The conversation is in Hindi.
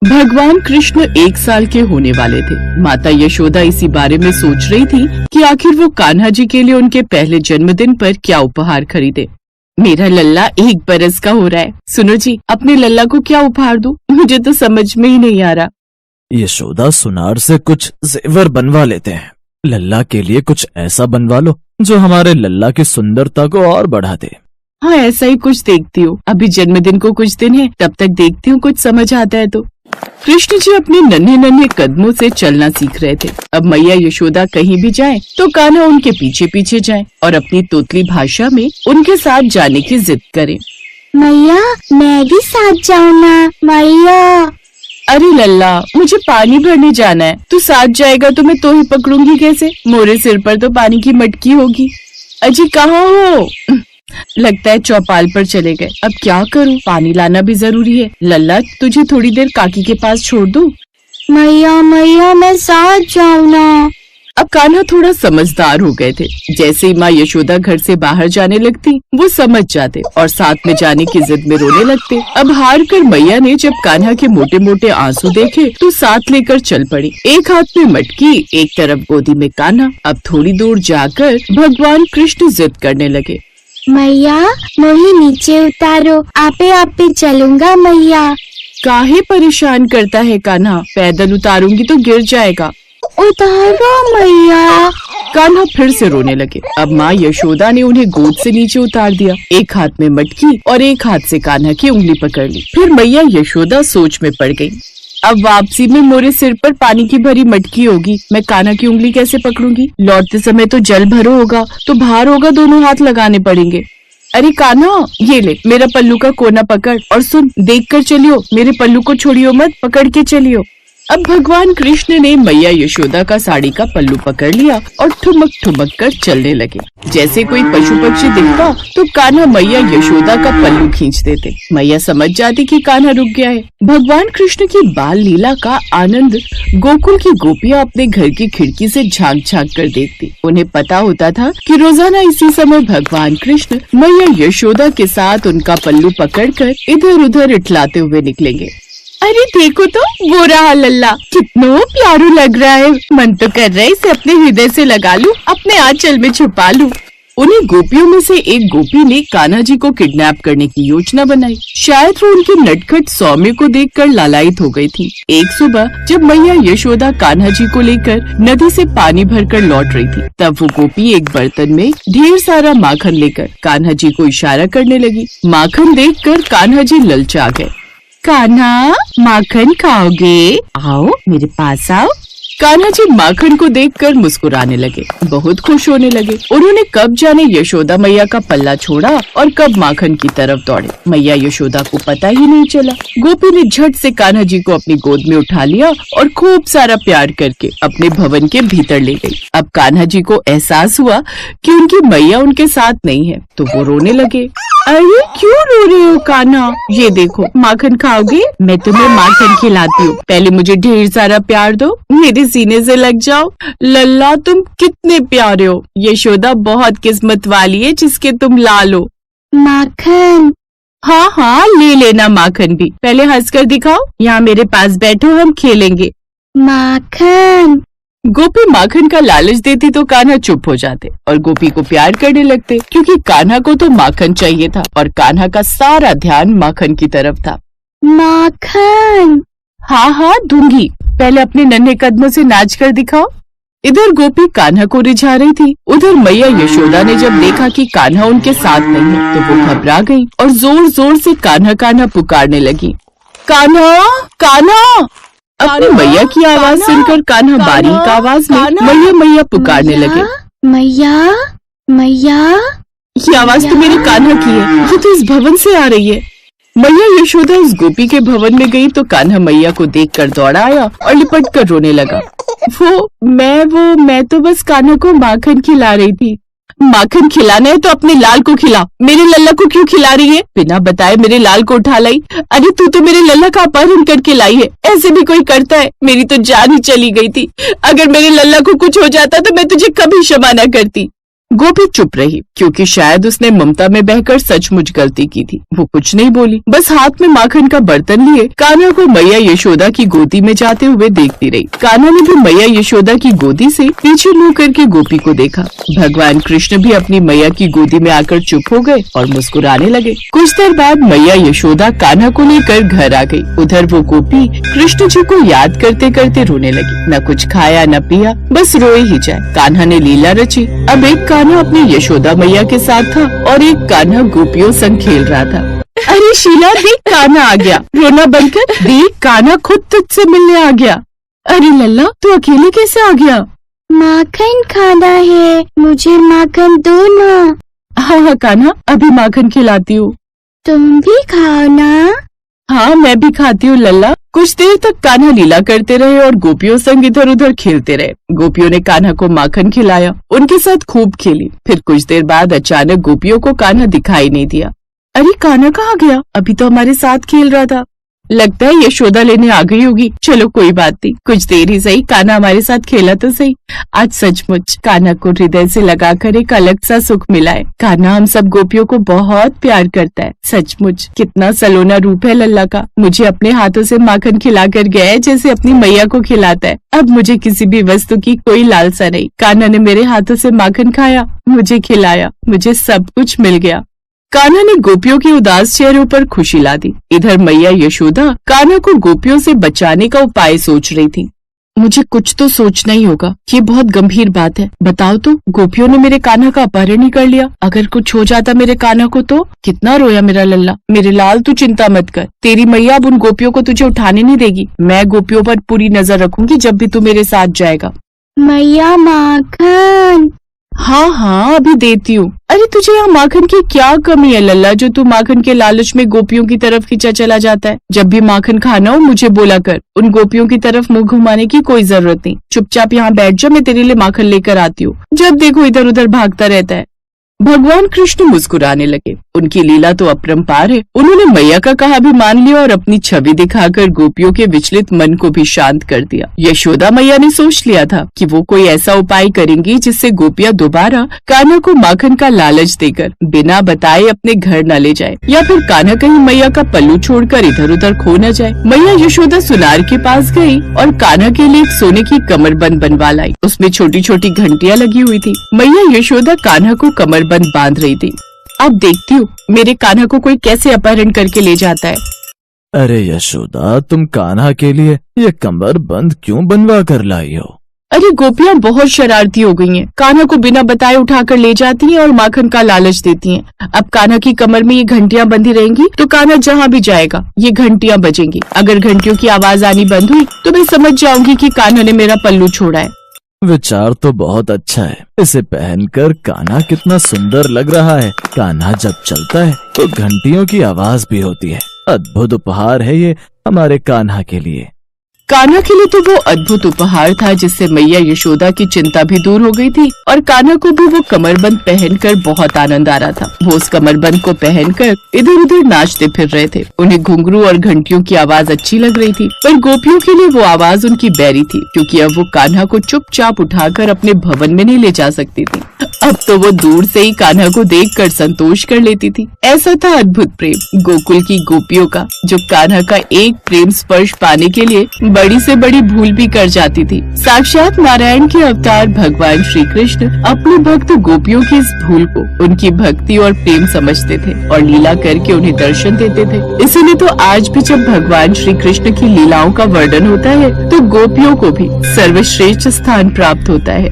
भगवान कृष्ण 1 साल के होने वाले थे। माता यशोदा इसी बारे में सोच रही थी कि आखिर वो कान्हा जी के लिए उनके पहले जन्मदिन पर क्या उपहार खरीदे। मेरा लल्ला 1 बरस का हो रहा है। सुनो जी, अपने लल्ला को क्या उपहार दूं? मुझे तो समझ में ही नहीं आ रहा। यशोदा, सुनार से कुछ जेवर बनवा लेते हैं। लल्ला के लिए कुछ ऐसा बनवा लो जो हमारे लल्ला की सुंदरता को और बढ़ा दे। हाँ, ऐसा ही कुछ देखती हूँ। अभी जन्मदिन को कुछ दिन है, तब तक देखती हूँ कुछ समझ आता है तो। कृष्ण जी अपने नन्हे नन्हे कदमों से चलना सीख रहे थे। अब मैया यशोदा कहीं भी जाए तो कान्हा उनके पीछे पीछे जाए और अपनी तोतली भाषा में उनके साथ जाने की जिद करे। मैया, मैं भी साथ जाऊँ ना मैया। अरे लल्ला, मुझे पानी भरने जाना है। तू साथ जाएगा तो मैं तो ही पकड़ूंगी कैसे? मोरे सिर पर तो पानी की मटकी होगी। अजी कहाँ हो? लगता है चौपाल पर चले गए। अब क्या करूं? पानी लाना भी जरूरी है। लल्ला, तुझे थोड़ी देर काकी के पास छोड़ दूं? मैया मैया, मैं साथ जाऊँ ना। अब कान्हा थोड़ा समझदार हो गए थे। जैसे ही माँ यशोदा घर से बाहर जाने लगती, वो समझ जाते और साथ में जाने की जिद में रोने लगते। अब हार कर मैया ने जब कान्हा के मोटे मोटे आंसू देखे तो साथ लेकर चल पड़ी। एक हाथ में मटकी, एक तरफ गोदी में कान्हा। अब थोड़ी दूर जाकर भगवान कृष्ण जिद करने लगे। मैया, मुझे नीचे उतारो, आपे चलूंगा मैया। काहे परेशान करता है कान्हा? पैदल उतारूंगी तो गिर जाएगा। उतारो मैया। कान्हा फिर से रोने लगे। अब माँ यशोदा ने उन्हें गोद से नीचे उतार दिया। एक हाथ में मटकी और एक हाथ से कान्हा की उंगली पकड़ ली। फिर मैया यशोदा सोच में पड़ गई। अब वापसी में मोरे सिर पर पानी की भरी मटकी होगी, मैं कान्हा की उंगली कैसे पकड़ूंगी? लौटते समय तो जल भरो होगा, तो भार होगा, दोनों हाथ लगाने पड़ेंगे। अरे कान्हा, ये ले मेरा पल्लू का कोना पकड़ और सुन, देख कर चलियो, मेरे पल्लू को छोड़ियो मत, पकड़ के चलियो। अब भगवान कृष्ण ने मैया यशोदा का साड़ी का पल्लू पकड़ लिया और ठुमक ठुमक कर चलने लगे। जैसे कोई पशु पक्षी दिखता तो कान्हा मैया यशोदा का पल्लू खींच देते। मैया समझ जाती कि कान्हा रुक गया है। भगवान कृष्ण की बाल लीला का आनंद गोकुल की गोपियां अपने घर की खिड़की से झांक झांक कर देखती। उन्हें पता होता था कि रोजाना इसी समय भगवान कृष्ण मैया यशोदा के साथ उनका पल्लू पकड़कर इधर उधर इठलाते हुए निकलेंगे। अरे देखो तो, वो रहा लल्ला, कितना प्यारू लग रहा है। मन तो कर रहा है इसे अपने हृदय से लगा लूं, अपने आंचल में छुपा लूं। उन्हीं गोपियों में से एक गोपी ने कान्हा जी को किडनैप करने की योजना बनाई। शायद वो उनके नटखट सौम्य को देखकर लालायित हो गई थी। एक सुबह जब मैया यशोदा कान्हा जी को लेकर नदी से पानी भरकर लौट रही थी, तब वो गोपी एक बर्तन में ढेर सारा माखन लेकर कान्हा जी को इशारा करने लगी। माखन देखकर कान्हा जी ललचा गए। कान्हा, माखन खाओगे? आओ मेरे पास आओ। कान्हा जी माखन को देखकर मुस्कुराने लगे, बहुत खुश होने लगे। उन्होंने कब जाने यशोदा मैया का पल्ला छोड़ा और कब माखन की तरफ दौड़े, मैया यशोदा को पता ही नहीं चला। गोपी ने झट से कान्हा जी को अपनी गोद में उठा लिया और खूब सारा प्यार करके अपने भवन के भीतर ले गई। अब कान्हा जी को एहसास हुआ कि उनकी मैया उनके साथ नहीं है, तो वो रोने लगे। अरे क्यों रो रहे हो कान्हा? ये देखो, माखन खाओगे? मैं तुम्हें माखन खिलाती हूँ। पहले मुझे ढेर सारा प्यार दो, मेरे सीने से लग जाओ। लल्ला, तुम कितने प्यारे हो। यशोदा बहुत किस्मत वाली है जिसके तुम लाल हो। माखन। हाँ हाँ, ले लेना माखन भी। पहले हंसकर दिखाओ, यहाँ मेरे पास बैठो, हम खेलेंगे। माखन। गोपी माखन का लालच देती तो कान्हा चुप हो जाते और गोपी को प्यार करने लगते, क्योंकि कान्हा को तो माखन चाहिए था और कान्हा का सारा ध्यान माखन की तरफ था। माखन। हाँ हाँ दूंगी, पहले अपने नन्हे कदमों से नाच कर दिखाओ। इधर गोपी कान्हा को रिझा रही थी, उधर मैया यशोदा ने जब देखा कि कान्हा उनके साथ नहीं है, तो वो घबरा गई और जोर जोर से कान्हा कान्हा पुकारने लगी। कान्हा, कान्हा। अपनी मैया की आवाज सुनकर कान्हा बारीक आवाज में मैया मैया पुकारने लगे। मैया मैया। ये आवाज तो मेरे कान्हा की है, ये तो इस भवन से आ रही है। मैया यशोदा इस गोपी के भवन में गई तो कान्हा मैया को देखकर दौड़ा आया और लिपट कर रोने लगा। मैं तो बस कान्हा को माखन खिला रही थी। माखन खिलाना है तो अपने लाल को खिला, मेरे लल्ला को क्यों खिला रही है? बिना बताए मेरे लाल को उठा लाई। अरे तू तो मेरे लल्ला का अपहरण करके लाई है, ऐसे भी कोई करता है? मेरी तो जान ही चली गई थी। अगर मेरे लल्ला को कुछ हो जाता तो मैं तुझे कभी क्षमा न करती। गोपी चुप रही क्योंकि शायद उसने ममता में बहकर सचमुच गलती की थी। वो कुछ नहीं बोली, बस हाथ में माखन का बर्तन लिए कान्हा को मैया यशोदा की गोदी में जाते हुए देखती रही। कान्हा ने भी मैया यशोदा की गोदी से पीछे मुँह करके गोपी को देखा। भगवान कृष्ण भी अपनी मैया की गोदी में आकर चुप हो गए और मुस्कुराने लगे। कुछ देर बाद मैया यशोदा कान्हा को लेकर घर आ गई। उधर वो गोपी कृष्ण जी को याद करते करते रोने लगी। न कुछ खाया न पिया, बस रोए ही जाए। कान्हा ने लीला रची। अब एक कान्हा अपनी यशोदा मैया के साथ था और एक कान्हा गोपियों संग खेल रहा था। अरे शीला, देख कान्हा आ गया। रोना बंद कर, देख कान्हा खुद तुझसे मिलने आ गया। अरे लल्ला, तू अकेले कैसे आ गया? माखन खाना है, मुझे माखन दो ना। हाँ कान्हा, अभी माखन खिलाती हूँ। तुम भी खाओ ना। हाँ, मैं भी खाती हूँ लल्ला। कुछ देर तक कान्हा लीला करते रहे और गोपियों संग इधर उधर खेलते रहे। गोपियों ने कान्हा को माखन खिलाया, उनके साथ खूब खेली। फिर कुछ देर बाद अचानक गोपियों को कान्हा दिखाई नहीं दिया। अरे कान्हा कहाँ गया? अभी तो हमारे साथ खेल रहा था। लगता है यशोदा लेने आ गई होगी। चलो कोई बात नहीं, कुछ देर ही सही कान्हा हमारे साथ खेला तो सही। आज सचमुच कान्हा को हृदय से लगाकर एक अलग सा सुख मिला है। कान्हा हम सब गोपियों को बहुत प्यार करता है। सचमुच कितना सलोना रूप है लल्ला का। मुझे अपने हाथों से माखन खिलाकर गया है जैसे अपनी मैया को खिलाता है। अब मुझे किसी भी वस्तु की कोई लालसा नहीं। कान्हा ने मेरे हाथों से माखन खाया, मुझे खिलाया, मुझे सब कुछ मिल गया। कान्हा ने गोपियों के उदास चेहरों पर खुशी ला दी। इधर मैया यशोदा कान्हा को गोपियों से बचाने का उपाय सोच रही थी। मुझे कुछ तो सोचना ही होगा, ये बहुत गंभीर बात है। बताओ तो, गोपियों ने मेरे कान्हा का अपहरण ही कर लिया। अगर कुछ हो जाता मेरे कान्हा को तो? कितना रोया मेरा लल्ला। मेरे लाल, तू चिंता मत कर, तेरी मैया अब उन गोपियों को तुझे उठाने नहीं देगी। मैं गोपियों पर पूरी नजर रखूंगी जब भी तू मेरे साथ जाएगा। मैया माखन। हाँ हाँ, अभी देती हूँ। अरे तुझे यहाँ माखन की क्या कमी है लल्ला, जो तू माखन के लालच में गोपियों की तरफ खींचा चला जाता है? जब भी माखन खाना हो मुझे बोला कर। उन गोपियों की तरफ मुंह घुमाने की कोई जरूरत नहीं। चुपचाप यहाँ बैठ जा, मैं तेरे लिए माखन लेकर आती हूँ। जब देखो इधर उधर भागता रहता है। भगवान कृष्ण मुस्कुराने लगे। उनकी लीला तो अपरंपार है। उन्होंने मैया का कहा भी मान लिया और अपनी छवि दिखाकर गोपियों के विचलित मन को भी शांत कर दिया। यशोदा मैया ने सोच लिया था कि वो कोई ऐसा उपाय करेंगी जिससे गोपियां दोबारा कान्हा को माखन का लालच देकर बिना बताए अपने घर न ले जाए, या फिर कान्हा कहीं मैया का पल्लू छोड़कर इधर उधर खो न जाए। मैया यशोदा सुनार के पास गई और कान्हा के लिए एक सोने की कमरबंद बनवा लाई। उसमें छोटी छोटी घंटियां लगी हुई थी। मैया यशोदा कान्हा को कमरबंद बांध रही थी। अब देखती हूँ मेरे कान्हा को कोई कैसे अपहरण करके ले जाता है। अरे यशोदा, तुम कान्हा के लिए ये कमरबंद क्यों बनवा कर लाई हो? अरे गोपियां बहुत शरारती हो गई हैं। कान्हा को बिना बताए उठाकर ले जाती हैं और माखन का लालच देती हैं। अब कान्हा की कमर में ये घंटियां बंधी रहेंगी तो कान्हा जहाँ भी जाएगा ये घंटियां बजेंगी। अगर घंटियों की आवाज आनी बंद हुई तो मैं समझ जाऊंगी कि कान्हा ने मेरा पल्लू छोड़ा है। विचार तो बहुत अच्छा है। इसे पहनकर कान्हा कितना सुंदर लग रहा है। कान्हा जब चलता है तो घंटियों की आवाज भी होती है। अद्भुत उपहार है ये हमारे कान्हा के लिए। कान्हा के लिए तो वो अद्भुत उपहार था जिससे मैया यशोदा की चिंता भी दूर हो गई थी और कान्हा को भी वो कमरबंद पहनकर बहुत आनंद आ रहा था। वो उस कमरबंद को पहनकर इधर उधर नाचते फिर रहे थे। उन्हें घुंघरू और घंटियों की आवाज अच्छी लग रही थी, पर गोपियों के लिए वो आवाज उनकी बैरी थी, क्योंकि अब वो कान्हा को चुपचाप उठाकर अपने भवन में नहीं ले जा सकती थी। अब तो वो दूर से ही कान्हा को देखकर संतोष कर लेती थी। ऐसा था अद्भुत प्रेम गोकुल की गोपियों का, जो कान्हा का एक प्रेम स्पर्श पाने के लिए बड़ी से बड़ी भूल भी कर जाती थी। साक्षात नारायण के अवतार भगवान श्री कृष्ण अपने भक्त गोपियों की इस भूल को उनकी भक्ति और प्रेम समझते थे और लीला करके उन्हें दर्शन देते थे। इसीलिए तो आज भी जब भगवान श्री कृष्ण की लीलाओं का वर्णन होता है तो गोपियों को भी सर्वश्रेष्ठ स्थान प्राप्त होता है।